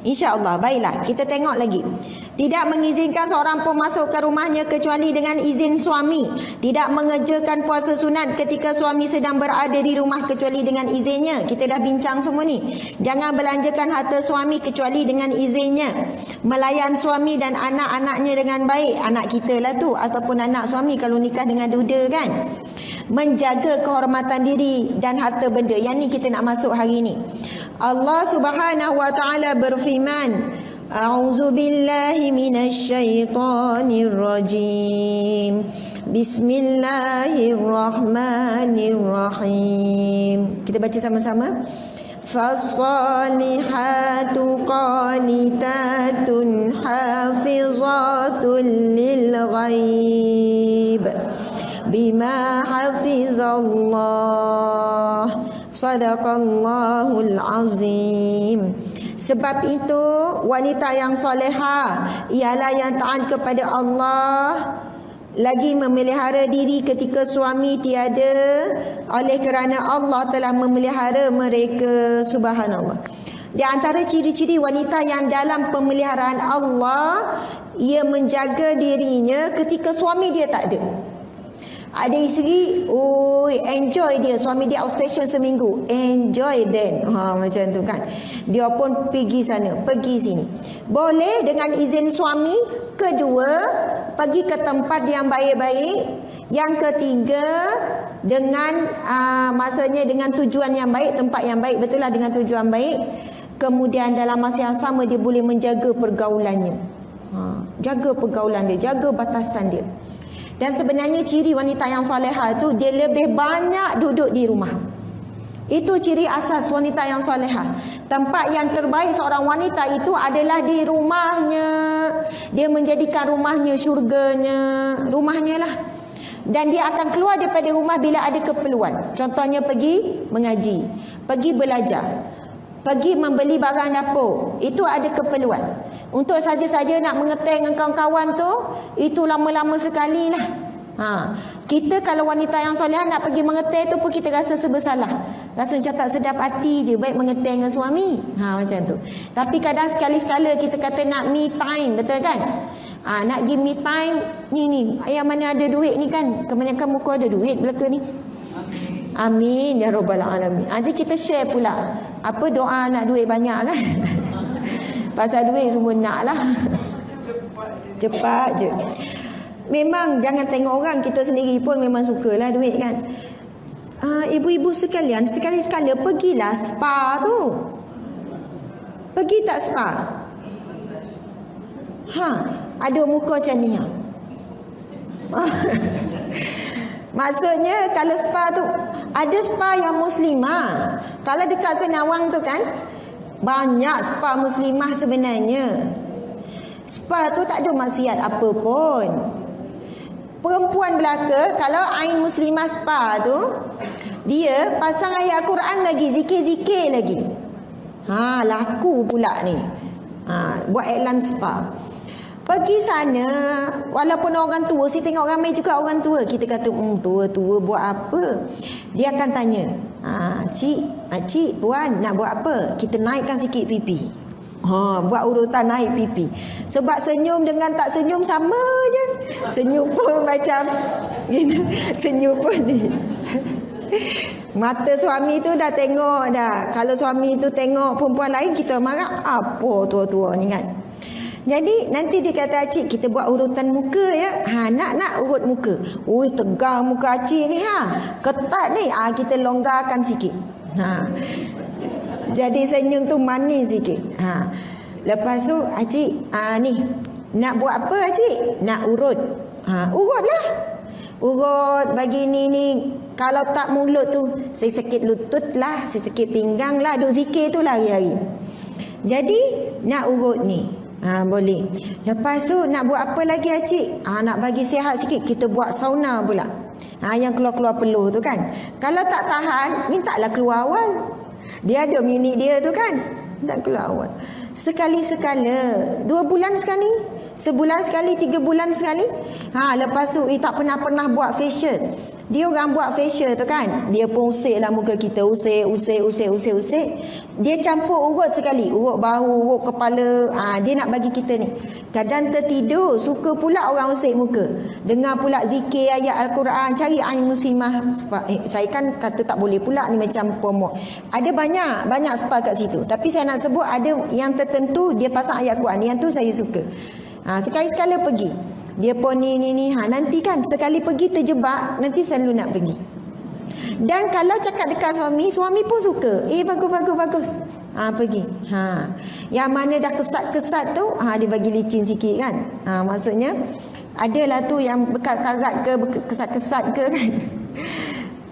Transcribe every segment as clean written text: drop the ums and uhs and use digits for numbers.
InsyaAllah. Baiklah, kita tengok lagi. Tidak mengizinkan seorang pun masuk ke rumahnya kecuali dengan izin suami. Tidak mengerjakan puasa sunat ketika suami sedang berada di rumah kecuali dengan izinnya. Kita dah bincang semua ni. Jangan belanjakan harta suami kecuali dengan izinnya. Melayan suami dan anak-anaknya dengan baik. Anak kita lah tu, ataupun anak suami kalau nikah dengan duda kan. Menjaga kehormatan diri dan harta benda. Yang ni kita nak masuk hari ni. Allah Subhanahu wa taala berfirman, A'udzu billahi minasyaitonir rajim. Bismillahirrahmanirrahim. Kita baca sama-sama. Fassalihatu qanitatun hafizatun lil ghaib bima hafizallah. Sadaqallahul azim. Sebab itu wanita yang solehah ialah yang taat kepada Allah, lagi memelihara diri ketika suami tiada, oleh kerana Allah telah memelihara mereka. Subhanallah. Di antara ciri-ciri wanita yang dalam pemeliharaan Allah, ia menjaga dirinya ketika suami dia tak ada. Ada isteri, enjoy dia, suami dia outstation seminggu, enjoy then. Macam tu kan. Dia pun pergi sana, pergi sini. Boleh dengan izin suami. Kedua, pergi ke tempat yang baik-baik. Yang ketiga, dengan maksudnya dengan tujuan yang baik, tempat yang baik, betul lah, dengan tujuan baik. Kemudian dalam masa yang sama dia boleh menjaga pergaulannya. Jaga pergaulan dia, jaga batasan dia. Dan sebenarnya ciri wanita yang solehah tu, dia lebih banyak duduk di rumah. Itu ciri asas wanita yang solehah. Tempat yang terbaik seorang wanita itu adalah di rumahnya. Dia menjadikan rumahnya syurganya, rumahnya lah. Dan dia akan keluar daripada rumah bila ada keperluan. Contohnya pergi mengaji, pergi belajar, pergi membeli barang dapur. Itu ada keperluan. Untuk saja-saja nak mengeteng dengan kawan-kawan tu, itu lama-lama sekali lah. Kita kalau wanita yang solehah nak pergi mengeteng tu pun kita rasa bersalah. Rasa macam tak sedap hati je, baik mengeteng dengan suami. Macam tu. Tapi kadang sekali-sekala kita kata nak me time, betul kan? Nak pergi me time, ni ayah mana ada duit ni kan? Kebanyakan muka ada duit belaka ni. Amin ya rabbal alamin. Nanti kita share pula apa doa nak duit banyak kan. Pasal duit semua nak lah. Cepat je. Memang jangan tengok orang, kita sendiri pun memang sukalah duit kan. Ibu-ibu sekalian, sekali-sekala pergilah spa tu. Pergi tak spa? Ada muka macam ni. Maksudnya kalau spa tu, ada spa yang muslimah. Kalau dekat Senawang tu kan, banyak spa muslimah sebenarnya. Spa tu tak ada maksiat apa pun. Perempuan belaka, kalau Ain Muslimah Spa tu, dia pasang ayat Quran lagi, zikir-zikir lagi. Laku pula ni. Buat iklan spa. Pergi sana, walaupun orang tua, saya tengok ramai juga orang tua. Kita kata, tua-tua buat apa? Dia akan tanya, cik, puan nak buat apa? Kita naikkan sikit pipi. Buat urutan naik pipi. Sebab senyum dengan tak senyum sama je. Senyum pun macam gitu. Senyum pun ni. Mata suami tu dah tengok dah. Kalau suami tu tengok perempuan lain, kita marah. Apa tua-tua ni kan? Jadi nanti dia kata, cik kita buat urutan muka ya. Nak urut muka. Tegang muka cik ni ketat ni. Kita longgarkan sikit. Jadi senyum tu manis sikit. Lepas tu cik ni nak buat apa cik? Nak urut. Urutlah. Urut bagi ni. Kalau tak mulut tu, saya sakit lutut lah, saya sakit pinggang lah, duk zikir tu lah hari-hari. Jadi nak urut ni. Boleh. Lepas tu nak buat apa lagi cik? Nak bagi sihat sikit, kita buat sauna pula. Yang keluar-keluar peluh tu kan. Kalau tak tahan, mintalah keluar awal. Dia ada minit dia tu kan. Tak keluar awal. Sekali-sekala, 2 bulan sekali, sebulan sekali, 3 bulan sekali. Lepas tu tak pernah buat facial. Dia orang buat facial tu kan, dia pun usik lah muka kita, usik. Dia campur urut sekali, urut bahu, urut kepala. Dia nak bagi kita ni. Kadang tertidur, suka pula orang usik muka. Dengar pula zikir ayat Al-Quran, cari ain muslimah. Saya kan kata tak boleh pula ni macam pomok. Ada banyak spa kat situ. Tapi saya nak sebut ada yang tertentu dia pasang ayat Quran. Yang tu saya suka. Sekali-sekala pergi. Dia pun ni. Nanti kan sekali pergi terjebak, nanti selalu nak pergi. Dan kalau cakap dekat suami pun suka. Bagus. Pergi. Yang mana dah kesat-kesat tu, dia bagi licin sikit kan. Maksudnya, adalah tu yang bekat-karat ke, kesat-kesat ke kan.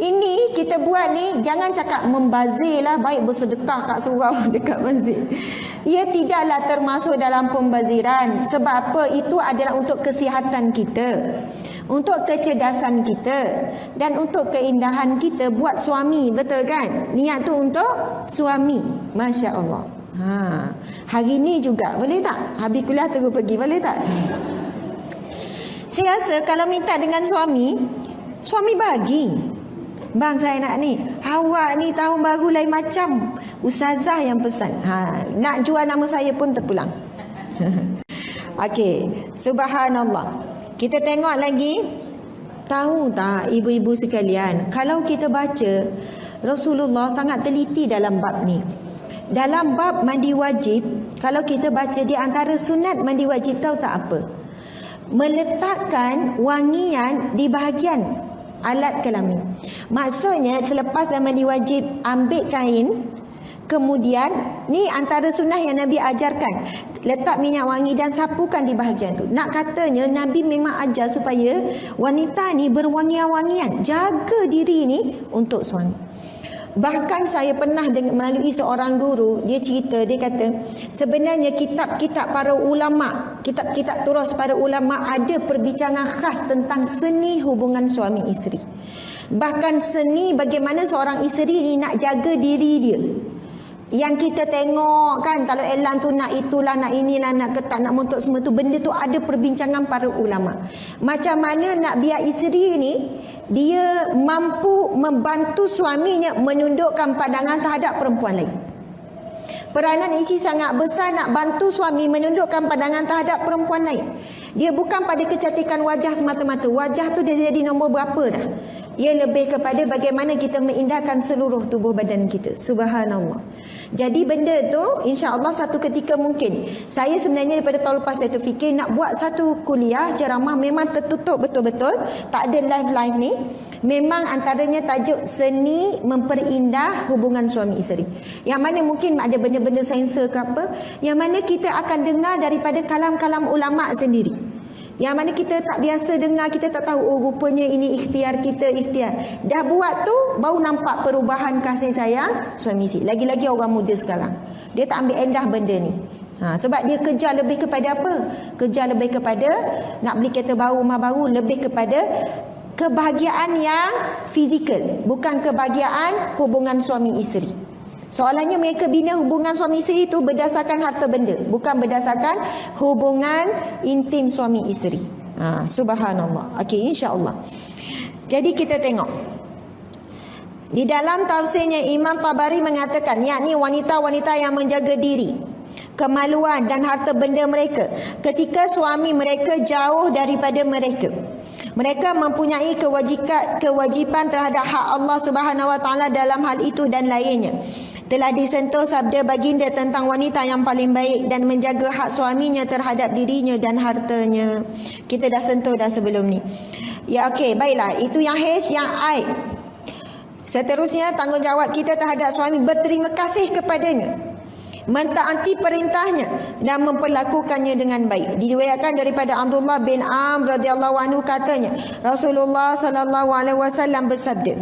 Ini kita buat ni, jangan cakap membazir lah, baik bersedekah kat surau dekat masjid. Ia tidaklah termasuk dalam pembaziran. Sebab apa? Itu adalah untuk kesihatan kita, untuk kecerdasan kita, dan untuk keindahan kita buat suami. Betul kan? Niat tu untuk suami. Masya Allah. Hari ni juga boleh tak? Habis kuliah terus pergi, boleh tak? Saya rasa kalau minta dengan suami bagi. Bang, saya nak ni. Awak ni tahun baru lain macam. Ustazah yang pesan. Nak jual nama saya pun terpulang. Okey. Subhanallah. Kita tengok lagi. Tahu tak ibu-ibu sekalian, kalau kita baca, Rasulullah sangat teliti dalam bab ni. Dalam bab mandi wajib, kalau kita baca di antara sunat mandi wajib, tahu tak apa? Meletakkan wangian di bahagian alat kelamin. Maksudnya selepas mandi wajib, ambil kain, kemudian ni antara sunnah yang Nabi ajarkan, letak minyak wangi dan sapukan di bahagian tu. Nak katanya Nabi memang ajar supaya wanita ni berwangian-wangian, jaga diri ni untuk suami. Bahkan saya pernah melalui seorang guru, dia cerita, dia kata sebenarnya kitab-kitab para ulama, kitab-kitab turas para ulama ada perbincangan khas tentang seni hubungan suami isteri. Bahkan seni bagaimana seorang isteri ni nak jaga diri dia. Yang kita tengok kan, kalau elang tu nak itulah, nak inilah, nak ketat, nak montok, semua tu, benda tu ada perbincangan para ulama. Macam mana nak biar isteri ni dia mampu membantu suaminya menundukkan pandangan terhadap perempuan lain. Peranan isteri sangat besar nak bantu suami menundukkan pandangan terhadap perempuan lain. Dia bukan pada kecantikan wajah semata-mata. Wajah tu dia jadi nombor berapa dah. Ia lebih kepada bagaimana kita mengindahkan seluruh tubuh badan kita. Subhanallah. Jadi benda tu insya-Allah satu ketika mungkin. Saya sebenarnya daripada tahun lepas saya terfikir nak buat satu kuliah ceramah memang tertutup betul-betul, tak ada live ni. Memang antaranya tajuk seni memperindah hubungan suami isteri. Yang mana mungkin ada benda-benda sensor ke apa, yang mana kita akan dengar daripada kalam-kalam ulama sendiri. Yang mana kita tak biasa dengar, kita tak tahu, oh rupanya ini ikhtiar kita, ikhtiar. Dah buat tu, baru nampak perubahan kasih sayang suami isteri. Lagi-lagi orang muda sekarang, dia tak ambil endah benda ni. Sebab dia kejar lebih kepada apa? Kejar lebih kepada nak beli kereta baru, rumah baru, lebih kepada kebahagiaan yang fizikal, bukan kebahagiaan hubungan suami isteri. Soalannya mereka bina hubungan suami isteri itu berdasarkan harta benda, bukan berdasarkan hubungan intim suami isteri. Subhanallah. Okey, insya-Allah. Jadi kita tengok. Di dalam tafsirnya Imam Tabari mengatakan, yakni wanita-wanita yang menjaga diri, kemaluan dan harta benda mereka ketika suami mereka jauh daripada mereka. Mereka mempunyai kewajipan terhadap hak Allah Subhanahu Wa Taala dalam hal itu dan lainnya. Telah disentuh sabda baginda tentang wanita yang paling baik dan menjaga hak suaminya terhadap dirinya dan hartanya. Kita dah sentuh dah sebelum ni. Ya, okey, baiklah. Itu yang H, yang I. Seterusnya, tanggungjawab kita terhadap suami berterima kasih kepadanya, mentaati perintahnya dan memperlakukannya dengan baik. Diriwayatkan daripada Abdullah bin Amr radhiyallahu anhu katanya, Rasulullah sallallahu alaihi wasallam bersabda,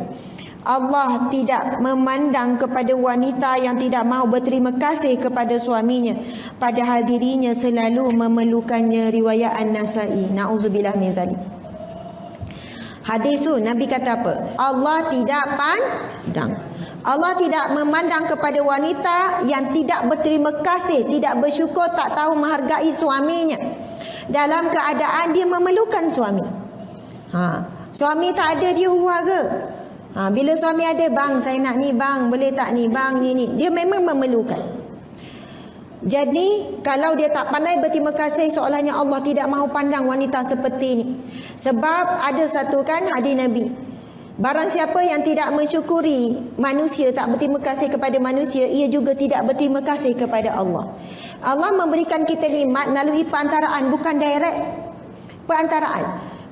Allah tidak memandang kepada wanita yang tidak mahu berterima kasih kepada suaminya padahal dirinya selalu memerlukannya. Riwayat An-Nasa'i. Nauzubillah min zalik. Hadis tu Nabi kata apa? Allah tidak pandang, Allah tidak memandang kepada wanita yang tidak berterima kasih, tidak bersyukur, tak tahu menghargai suaminya dalam keadaan dia memerlukan suami. Suami tak ada, dia huru-hara. Bila suami ada, bang saya nak ni bang, boleh tak ni bang, ni. Dia memang memerlukan. Jadi kalau dia tak pandai berterima kasih, seolahnya Allah tidak mahu pandang wanita seperti ni. Sebab ada satu kan hadis Nabi, barang siapa yang tidak mensyukuri manusia, tak berterima kasih kepada manusia, ia juga tidak berterima kasih kepada Allah. Allah memberikan kita nikmat melalui perantaraan, bukan direct.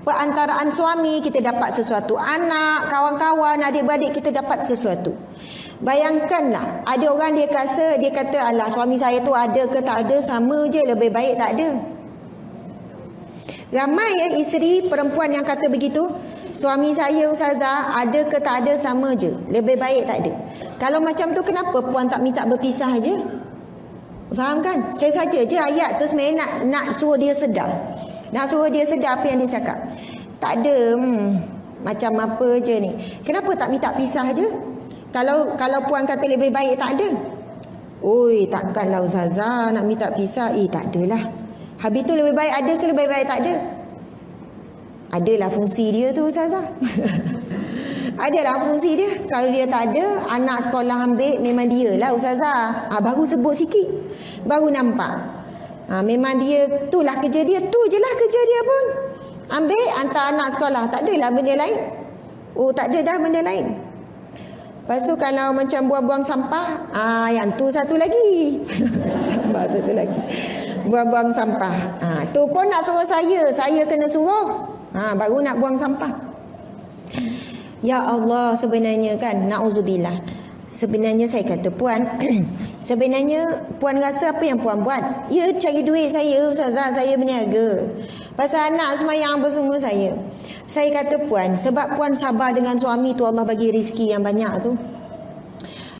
Perantaraan suami kita dapat sesuatu, anak, kawan-kawan, adik-beradik kita dapat sesuatu. Bayangkanlah, ada orang dia kata, alah suami saya tu ada ke tak ada sama je, lebih baik tak ada. Ramai isteri perempuan yang kata begitu, suami saya ustazah ada ke tak ada sama je, lebih baik tak ada. Kalau macam tu kenapa puan tak minta berpisah je? Faham kan? Saya saja je ayat tu sebenarnya nak suruh dia sedar. Nak suruh dia sedar apa yang dia cakap. Tak ada macam apa je ni. Kenapa tak minta pisah je? Kalau puan kata lebih baik tak ada. Oi, takkanlah ustazah nak minta pisah. Tak adalah. Habis tu lebih baik ada ke lebih baik tak ada? Adalah fungsi dia tu ustazah. Adalah fungsi dia. Kalau dia tak ada, anak sekolah ambil, memang dia lah ustazah. Baru sebut sikit, baru nampak. Memang dia, itulah kerja dia. Tu je lah kerja dia pun. Ambil, hantar anak sekolah. Tak adalah benda lain. Tak ada dah benda lain. Lepas tu kalau macam buang-buang sampah, yang tu satu lagi. Tambah satu lagi. Buang-buang sampah. Tu pun nak suruh saya kena suruh. Baru nak buang sampah. Ya Allah, sebenarnya kan, na'udzubillah. Sebenarnya saya kata puan, sebenarnya puan rasa apa yang puan buat? Ya, cari duit saya, ustazah, saya berniaga. Pasal anak semayang bersungguh saya. Saya kata puan, sebab puan sabar dengan suami tu, Allah bagi rezeki yang banyak tu.